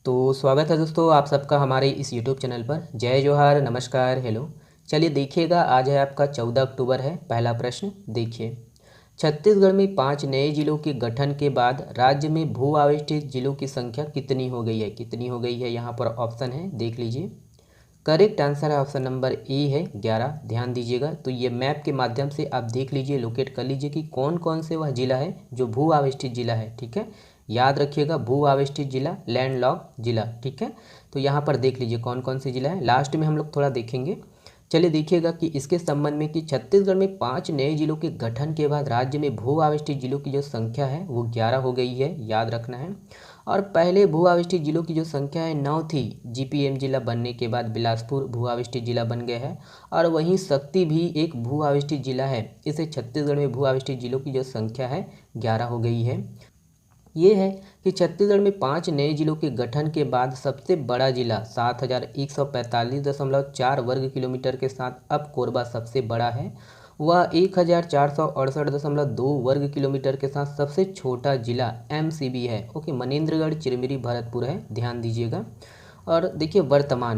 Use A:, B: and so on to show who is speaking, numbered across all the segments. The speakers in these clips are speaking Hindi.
A: तो स्वागत है दोस्तों आप सबका हमारे इस यूट्यूब चैनल पर। जय जोहार, नमस्कार, हेलो। चलिए देखिएगा, आज है आपका 14 अक्टूबर है। पहला प्रश्न देखिए, छत्तीसगढ़ में 5 नए जिलों के गठन के बाद राज्य में भू आविष्टित जिलों की संख्या कितनी हो गई है? कितनी हो गई है, यहाँ पर ऑप्शन है, देख लीजिए। करेक्ट आंसर है ऑप्शन नंबर ए है 11। ध्यान दीजिएगा, तो ये मैप के माध्यम से आप देख लीजिए, लोकेट कर लीजिए कि कौन कौन से वह जिला है जो भू आविष्टित जिला है। ठीक है, याद रखिएगा, भू आविष्टित जिला, लैंडलॉक जिला। ठीक है, तो यहाँ पर देख लीजिए कौन कौन से जिला है, लास्ट में हम लोग थोड़ा देखेंगे। चलिए देखिएगा कि इसके संबंध में कि छत्तीसगढ़ में 5 नए जिलों के गठन के बाद राज्य में भू आविष्टित जिलों की जो संख्या है वो 11 हो गई है, याद रखना है। और पहले भू आविष्टित जिलों की जो संख्या है 9 थी। जीपीएम जिला बनने के बाद बिलासपुर भू आविष्टित जिला बन गया है, और वहीं शक्ति भी एक भू आविष्टित जिला है। इसे छत्तीसगढ़ में भू आविष्टित जिलों की जो संख्या है 11 हो गई है। ये है कि छत्तीसगढ़ में 5 नए जिलों के गठन के बाद सबसे बड़ा जिला 7145.4 वर्ग किलोमीटर के साथ अब कोरबा सबसे बड़ा है। वह 1468.2 वर्ग किलोमीटर के साथ सबसे छोटा जिला एमसीबी है। ओके, मनेन्द्रगढ़, चिरमिरी, भरतपुर है, ध्यान दीजिएगा। और देखिए वर्तमान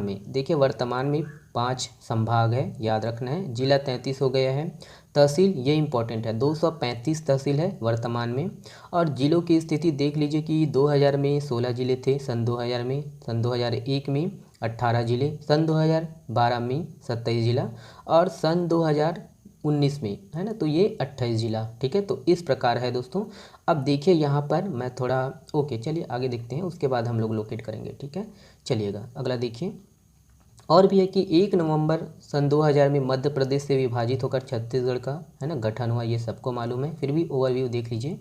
A: में 5 संभाग है, याद रखना है। जिला 33 हो गया है। तहसील, ये इंपॉर्टेंट है, 235 तहसील है वर्तमान में। और जिलों की स्थिति देख लीजिए कि 2000 में 16 जिले थे, सन 2000 में, सन 2001 में 18 जिले, सन 2012 में 27 जिला, और सन 2019 में है ना, तो ये 28 जिला। ठीक है, तो इस प्रकार है दोस्तों। अब देखिए यहाँ पर मैं थोड़ा ओके, चलिए आगे देखते हैं, उसके बाद हम लोग लोकेट करेंगे। ठीक है, चलिएगा अगला देखिए। और भी है कि 1 नवंबर सन 2000 में मध्य प्रदेश से विभाजित होकर छत्तीसगढ़ का है ना गठन हुआ, ये सबको मालूम है, फिर भी ओवरव्यू देख लीजिए।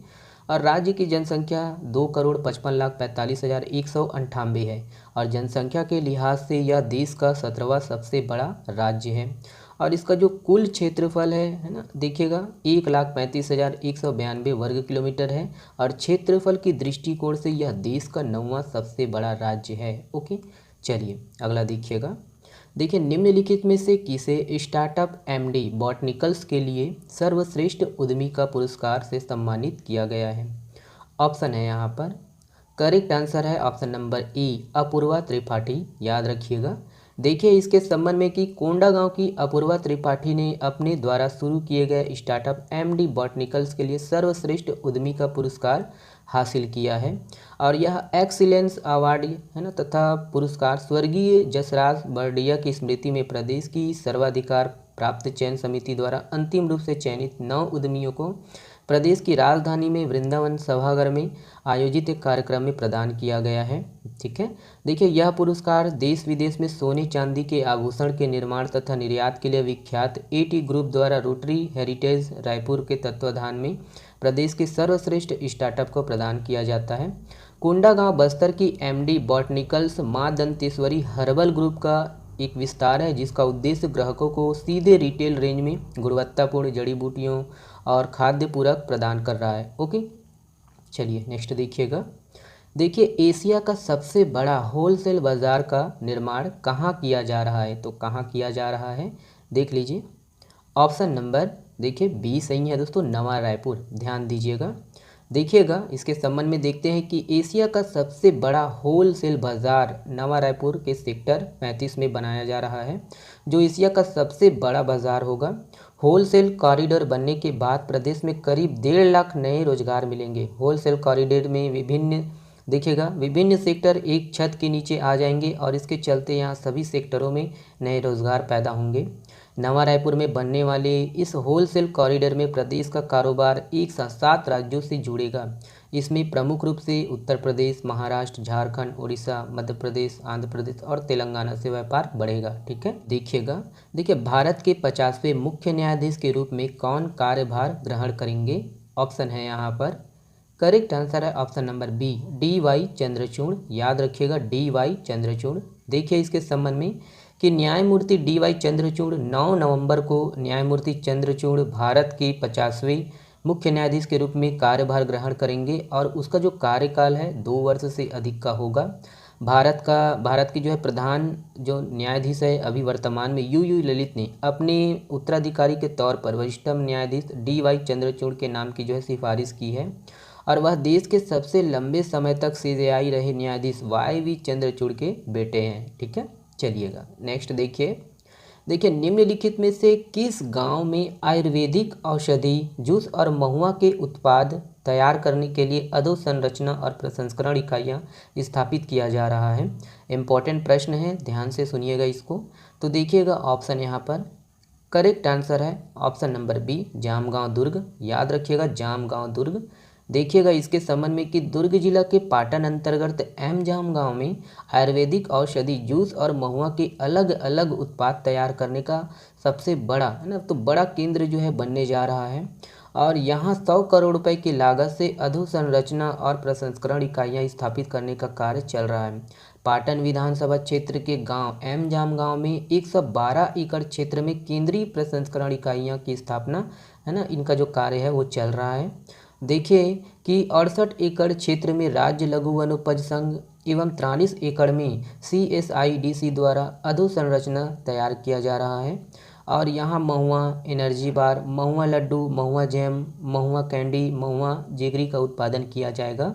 A: और राज्य की जनसंख्या 2,55,45,198 है, और जनसंख्या के लिहाज से यह देश का 17वां सबसे बड़ा राज्य है। और इसका जो कुल क्षेत्रफल है ना, देखिएगा 1,35,192 वर्ग किलोमीटर है, और क्षेत्रफल की दृष्टिकोण से यह देश का 9वां सबसे बड़ा राज्य है। ओके, चलिए अगला देखिएगा। देखिए, निम्नलिखित में से किसे स्टार्टअप एमडी बॉटनिकल्स के लिए सर्वश्रेष्ठ उद्यमी का पुरस्कार से सम्मानित किया गया है? ऑप्शन है यहाँ पर, करेक्ट आंसर है option number A Apurva Tripathi, याद रखिएगा। देखिए इसके संबंध में कि कोंडागांव की अपूर्वा त्रिपाठी ने अपने द्वारा शुरू किए गए स्टार्टअप एमडी बॉटनिकल्स के लिए सर्वश्रेष्ठ उद्यमी का पुरस्कार हासिल किया है। और यह एक्सीलेंस अवार्ड है ना, तथा पुरस्कार स्वर्गीय जसराज बरडिया की स्मृति में प्रदेश की सर्वाधिकार प्राप्त चयन समिति द्वारा अंतिम रूप से चयनित 9 उद्यमियों को प्रदेश की राजधानी में वृंदावन सभागार में आयोजित एक कार्यक्रम में प्रदान किया गया है। ठीक है, देखिए यह पुरस्कार देश विदेश में सोने चांदी के आभूषण के निर्माण तथा निर्यात के लिए विख्यात एटी ग्रुप द्वारा रोटरी हेरिटेज रायपुर के तत्वाधान में प्रदेश के सर्वश्रेष्ठ स्टार्टअप को प्रदान किया जाता है। कोंडागांव बस्तर की एमडी बॉटनिकल्स मां दंतेश्वरी हर्बल ग्रुप का एक विस्तार है, जिसका उद्देश्य ग्राहकों को सीधे रिटेल रेंज में गुणवत्तापूर्ण जड़ी बूटियों और खाद्य पूरक प्रदान कर रहा है। ओके, चलिए नेक्स्ट देखिएगा। देखिए, एशिया का सबसे बड़ा होलसेल बाजार का निर्माण कहाँ किया जा रहा है? तो कहाँ किया जा रहा है, देख लीजिए। ऑप्शन नंबर देखिए बी सही है दोस्तों, नवा रायपुर, ध्यान दीजिएगा। देखिएगा इसके संबंध में देखते हैं कि एशिया का सबसे बड़ा होलसेल बाजार नवा रायपुर के सेक्टर 35 में बनाया जा रहा है, जो एशिया का सबसे बड़ा बाजार होगा। होलसेल कॉरिडोर बनने के बाद प्रदेश में करीब 1.5 लाख नए रोजगार मिलेंगे। होलसेल कॉरिडोर में विभिन्न सेक्टर एक छत के नीचे आ जाएंगे, और इसके चलते यहाँ सभी सेक्टरों में नए रोजगार पैदा होंगे। नवा रायपुर में बनने वाले इस होलसेल कॉरिडोर में प्रदेश का कारोबार एक साथ 7 राज्यों से जुड़ेगा। इसमें प्रमुख रूप से उत्तर प्रदेश, महाराष्ट्र, झारखंड, उड़ीसा, मध्य प्रदेश, आंध्र प्रदेश और तेलंगाना से व्यापार बढ़ेगा। ठीक है, देखिए भारत के 50वें मुख्य न्यायाधीश के रूप में कौन कार्यभार ग्रहण करेंगे? ऑप्शन है यहाँ पर, करेक्ट आंसर है option number B D Y. Chandrachud, याद रखिएगा डी.वाई. चंद्रचूड़। देखिए इसके संबंध में कि न्यायमूर्ति डी.वाई. चंद्रचूड़ 9 नवंबर को न्यायमूर्ति चंद्रचूड़ भारत के 50वें मुख्य न्यायाधीश के रूप में कार्यभार ग्रहण करेंगे, और उसका जो कार्यकाल है 2 वर्ष से अधिक का होगा। भारत की जो है प्रधान जो न्यायाधीश है अभी वर्तमान में यू ललित ने अपने उत्तराधिकारी के तौर पर वरिष्ठतम न्यायाधीश डी.वाई. चंद्रचूड़ के नाम की जो है सिफारिश की है। और वह देश के सबसे लंबे समय तक सीजेआई रहे न्यायाधीश वाई चंद्रचूड़ के बेटे हैं। ठीक है, चलिएगा नेक्स्ट देखिए निम्नलिखित में से किस गांव में आयुर्वेदिक औषधि जूस और महुआ के उत्पाद तैयार करने के लिए अधोसंरचना और प्रसंस्करण इकाइयाँ स्थापित किया जा रहा है। इम्पॉर्टेंट प्रश्न है, ध्यान से सुनिएगा इसको। तो देखिएगा ऑप्शन यहाँ पर करेक्ट आंसर है ऑप्शन नंबर बी जामगांव दुर्ग। याद रखिएगा जामगांव दुर्ग। देखिएगा इसके संबंध में कि दुर्ग जिला के पाटन अंतर्गत एम जामगांव में आयुर्वेदिक औषधि जूस और महुआ के अलग अलग उत्पाद तैयार करने का सबसे बड़ा है ना, तो बड़ा केंद्र जो है बनने जा रहा है। और यहाँ 100 करोड़ रुपए की लागत से अधोसंरचना और प्रसंस्करण इकाइयाँ स्थापित करने का कार्य चल रहा है। पाटन विधानसभा क्षेत्र के गांव एम जामगांव में 112 एकड़ क्षेत्र में केंद्रीय प्रसंस्करण इकाइयाँ की स्थापना है ना, इनका जो कार्य है वो चल रहा है। देखिए कि 68 एकड़ क्षेत्र में राज्य लघु वनोपज संघ एवं 43 एकड़ में CSIDC द्वारा अधोसंरचना तैयार किया जा रहा है। और यहाँ महुआ एनर्जी बार, महुआ लड्डू, महुआ जैम, महुआ कैंडी, महुआ जेगरी का उत्पादन किया जाएगा।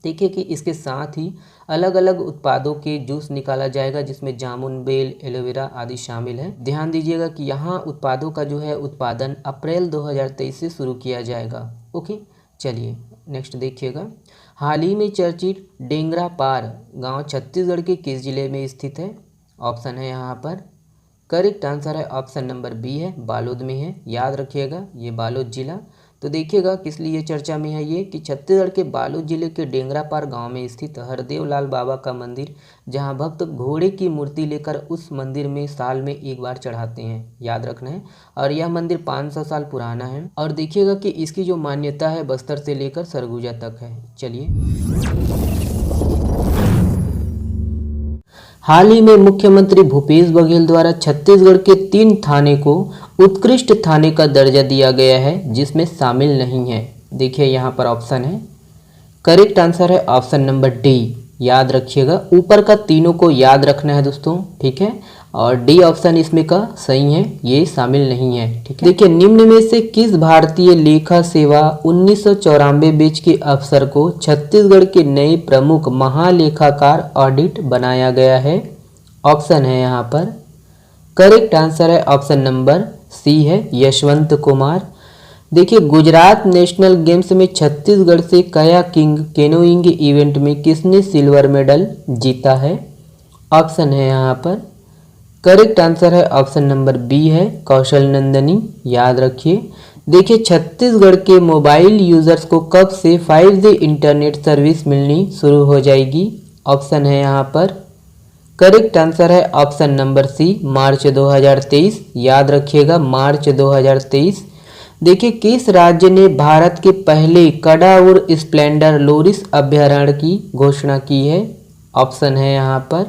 A: देखिए कि इसके साथ ही अलग अलग उत्पादों के जूस निकाला जाएगा जिसमें जामुन, बेल, एलोवेरा आदि शामिल है। ध्यान दीजिएगा कि यहाँ उत्पादों का जो है उत्पादन अप्रैल 2023 से शुरू किया जाएगा। ओके, चलिए नेक्स्ट देखिएगा। हाल ही में चर्चित डेंगरा पार गांव छत्तीसगढ़ के किस जिले में स्थित है? ऑप्शन है यहाँ पर करेक्ट आंसर है ऑप्शन नंबर बी है बालोद में है। याद रखिएगा ये बालोद जिला। तो देखिएगा किस लिए चर्चा में है ये कि छत्तीसगढ़ के बालोद जिले के डेंगरापार गांव में स्थित हरदेव लाल बाबा का मंदिर, जहां भक्त घोड़े की मूर्ति लेकर उस मंदिर में साल में एक बार चढ़ाते हैं। याद रखना है। और यह मंदिर 500 साल पुराना है। और देखिएगा कि इसकी जो मान्यता है बस्तर से लेकर सरगुजा तक है। चलिए हाल ही में मुख्यमंत्री भूपेश बघेल द्वारा छत्तीसगढ़ के 3 थाने को उत्कृष्ट थाने का दर्जा दिया गया है जिसमें शामिल नहीं है। देखिए यहाँ पर ऑप्शन है करेक्ट आंसर है ऑप्शन नंबर डी। याद रखिएगा ऊपर का तीनों को याद रखना है दोस्तों, ठीक है। और डी ऑप्शन इसमें का सही है, ये शामिल नहीं है, ठीक है। देखिए निम्न में से किस भारतीय लेखा सेवा 1994 बैच के अफसर को छत्तीसगढ़ के नए प्रमुख महालेखाकार ऑडिट बनाया गया है? ऑप्शन है यहाँ पर करेक्ट आंसर है ऑप्शन नंबर सी है यशवंत कुमार। देखिए गुजरात नेशनल गेम्स में छत्तीसगढ़ से कयाकिंग कैनोइंग इवेंट में किसने सिल्वर मेडल जीता है? ऑप्शन है यहाँ पर करेक्ट आंसर है ऑप्शन नंबर बी है कौशल नंदनी। याद रखिए। देखिए छत्तीसगढ़ के मोबाइल यूजर्स को कब से 5G इंटरनेट सर्विस मिलनी शुरू हो जाएगी? ऑप्शन है यहाँ पर करेक्ट आंसर है ऑप्शन नंबर सी मार्च 2023। याद रखिएगा मार्च 2023। देखिए किस राज्य ने भारत के पहले कडाउर स्प्लेंडर लोरिस अभयारण्य की घोषणा की है? ऑप्शन है यहाँ पर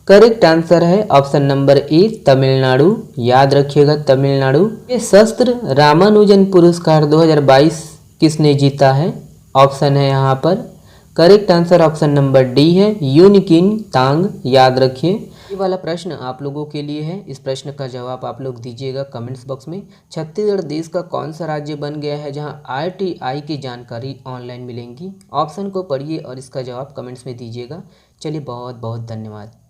A: करेक्ट आंसर है ऑप्शन नंबर ए तमिलनाडु। याद रखिएगा तमिलनाडु। ये शस्त्र रामानुजन पुरस्कार 2022 किसने जीता है? ऑप्शन है यहाँ पर correct answer option number D है यूनिकिन तांग। याद रखिए। ये वाला प्रश्न आप लोगों के लिए है। इस प्रश्न का जवाब आप लोग दीजिएगा कमेंट्स बॉक्स में। छत्तीसगढ़ देश का कौन सा राज्य बन गया है जहां RTI की जानकारी ऑनलाइन मिलेंगी? ऑप्शन को पढ़िए और इसका जवाब कमेंट्स में दीजिएगा। चलिए बहुत बहुत धन्यवाद।